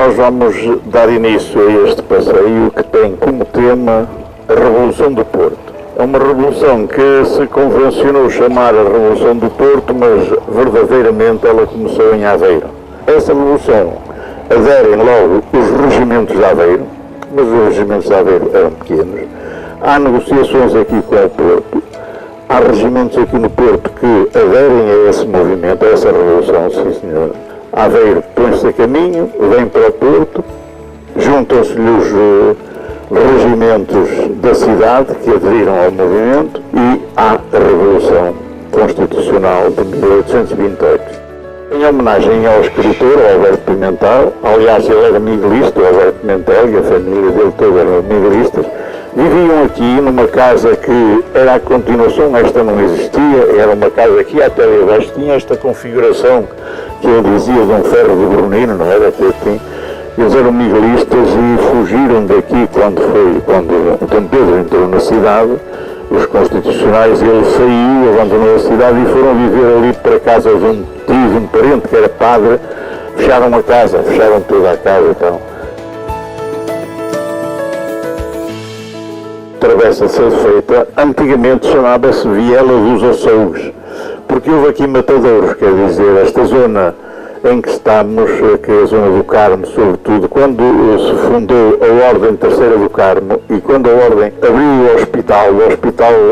nós vamos dar início a este passeio que tem como tema a Revolução do Porto. É uma revolução que se convencionou chamar a Revolução do Porto, mas verdadeiramente ela começou em Aveiro. Essa revolução aderem logo os regimentos de Aveiro, mas os regimentos de Aveiro eram pequenos. Há negociações aqui com o Porto, há regimentos aqui no Porto que aderem a esse movimento, a essa revolução, sim senhor. Aveiro põe-se a caminho, vem para o Porto, juntam-se-lhe os regimentos da cidade que aderiram ao movimento e há a Revolução Constitucional de 1828. Em homenagem ao escritor Alberto Pimentel, aliás ele era miguelista, o Alberto Pimentel e a família dele toda eram miguelistas, viviam aqui numa casa que era a continuação, esta não existia, era uma casa que até ali abaixo tinha esta configuração que ele dizia de um ferro de Brunino, não era? Eles eram miguelistas e fugiram daqui quando Dom Pedro entrou na cidade, os constitucionais, ele saiu, abandonou a cidade e foram viver ali para casa de um tio, de um parente que era padre, fecharam a casa, fecharam toda a casa e tal. Travessa a ser feita, antigamente chamava-se Viela dos Açougues, porque houve aqui matadouros, quer dizer, esta zona em que estamos, que é a zona do Carmo, sobretudo, quando se fundou a Ordem Terceira do Carmo e quando a Ordem abriu o hospital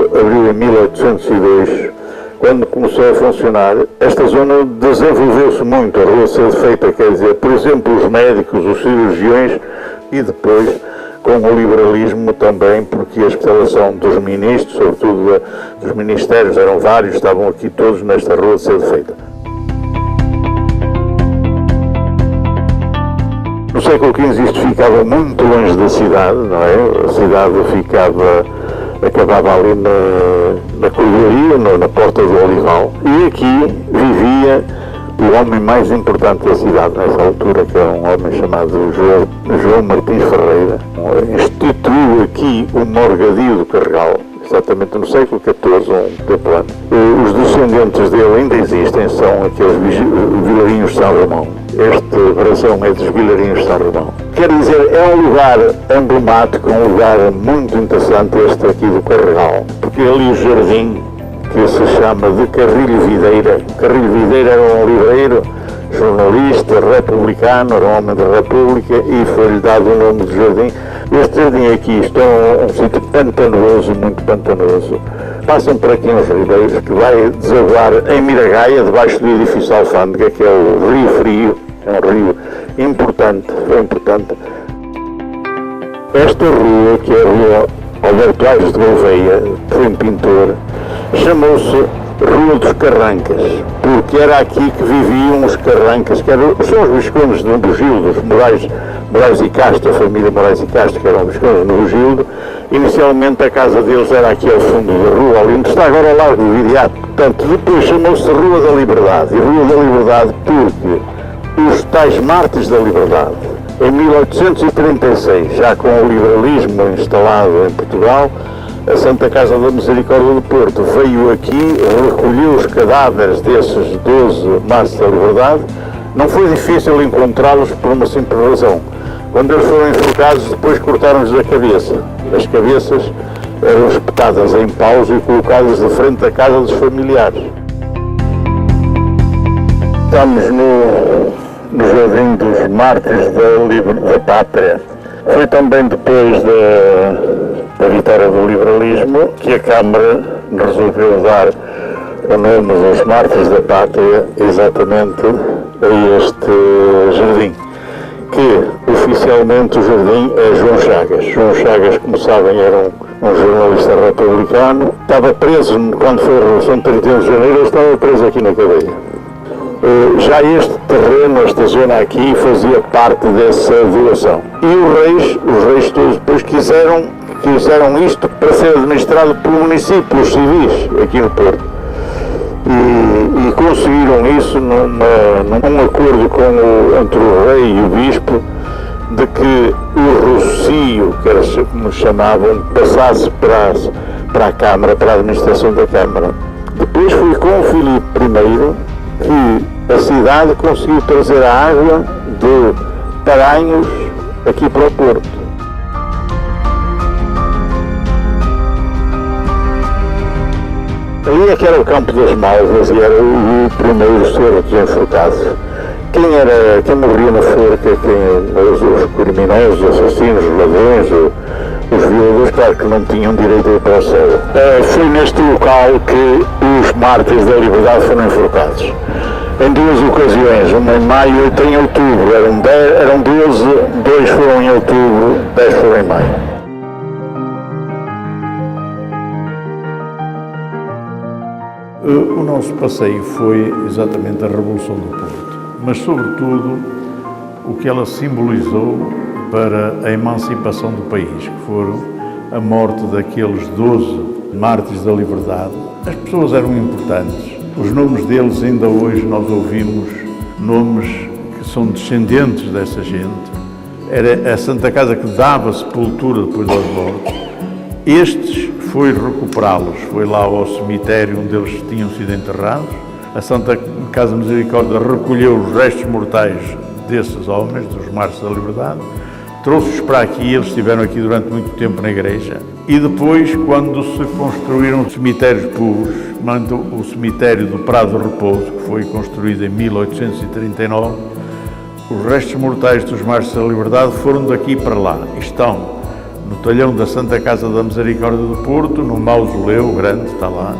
abriu em 1802, quando começou a funcionar, esta zona desenvolveu-se muito, a rua ser feita, quer dizer, por exemplo, os médicos, os cirurgiões e depois com o liberalismo também, porque a especialização dos ministros, sobretudo dos ministérios, eram vários, estavam aqui todos nesta rua de ser feita. No século XV isto ficava muito longe da cidade, não é? A cidade acabava ali na correria, na Porta do Olival, e aqui vivia o homem mais importante da cidade nessa altura, que é um homem chamado João Martins Ferreira. Instituiu aqui o Morgadio do Carregal, exatamente no século XIV, um tempo antes. Os descendentes dele ainda existem, são aqueles vilarinhos de São Romão. Este brasão é dos vilarinhos de São Romão. Quer dizer, é um lugar emblemático, um lugar muito interessante este aqui do Carregal, porque ali o jardim, que se chama de Carrilho Videira. Carrilho Videira era um livreiro, jornalista, republicano, era um homem da República e foi-lhe dado o nome de jardim. Este jardim aqui está um sítio pantanoso, muito pantanoso. Passam por aqui uns ribeiros que vai desaguar em Miragaia, debaixo do edifício Alfândega, que é o Rio Frio, é um rio importante, foi importante. Esta rua, que é a rua Alberto Aires de Gouveia, que foi um pintor, chamou-se Rua dos Carrancas, porque era aqui que viviam os Carrancas, que são os viscondes do Bugildo, os Moraes e Castro, a família Moraes e Castro, que eram viscondes do Bugildo. Inicialmente a casa deles era aqui ao fundo da rua, ali onde está agora o Largo do Viriato. Portanto, depois chamou-se Rua da Liberdade, e Rua da Liberdade porque os tais mártires da liberdade, em 1836, já com o liberalismo instalado em Portugal, a Santa Casa da Misericórdia do Porto veio aqui, recolheu os cadáveres desses 12 mártires da liberdade. Não foi difícil encontrá-los por uma simples razão. Quando eles foram enforcados, depois cortaram-lhes a cabeça. As cabeças eram espetadas em paus e colocadas de frente à casa dos familiares. Estamos no Jardim dos Mártires da Pátria. Foi também depois da vitória do liberalismo que a Câmara resolveu dar o nome dos Mártires da Pátria exatamente a este jardim, que oficialmente o jardim é João Chagas. João Chagas, como sabem, era um jornalista republicano, estava preso quando foi a Revolução de 31 de Janeiro, ele estava preso aqui na cadeia. Já este terreno, esta zona aqui, fazia parte dessa doação. E os reis todos depois quiseram isto para ser administrado pelo município, pelos civis, aqui no Porto. E conseguiram isso num acordo entre o rei e o bispo, de que o Rocio, que era como chamavam, passasse para a Câmara, para a administração da Câmara. Depois foi com o Filipe I que a cidade conseguiu trazer a água de Paranhos, aqui para o Porto. Ali é que era o Campo das Malvas e era o primeiro cerco dos enforcados. Quem morria na forca, os criminosos, os assassinos, os ladrões, os violadores, claro que não tinham direito a ir para o céu. Foi neste local que os mártires da liberdade foram enforcados. Em duas ocasiões, uma em maio e outra em outubro. Eram 12, 2 foram em outubro, 10 foram em maio. O nosso passeio foi exatamente a Revolução do Porto, mas sobretudo o que ela simbolizou para a emancipação do país, que foram a morte daqueles 12 mártires da liberdade. As pessoas eram importantes, os nomes deles ainda hoje nós ouvimos, nomes que são descendentes dessa gente. Era a Santa Casa que dava sepultura depois das mortes. Estes foi recuperá-los, foi lá ao cemitério onde eles tinham sido enterrados. A Santa Casa Misericórdia recolheu os restos mortais desses homens, dos mártires da liberdade, trouxe-os para aqui, eles estiveram aqui durante muito tempo na igreja. E depois, quando se construíram os cemitérios públicos, o cemitério do Prado de Repouso, que foi construído em 1839, os restos mortais dos mártires da liberdade foram daqui para lá. Estão no talhão da Santa Casa da Misericórdia do Porto, no mausoleu grande, está lá.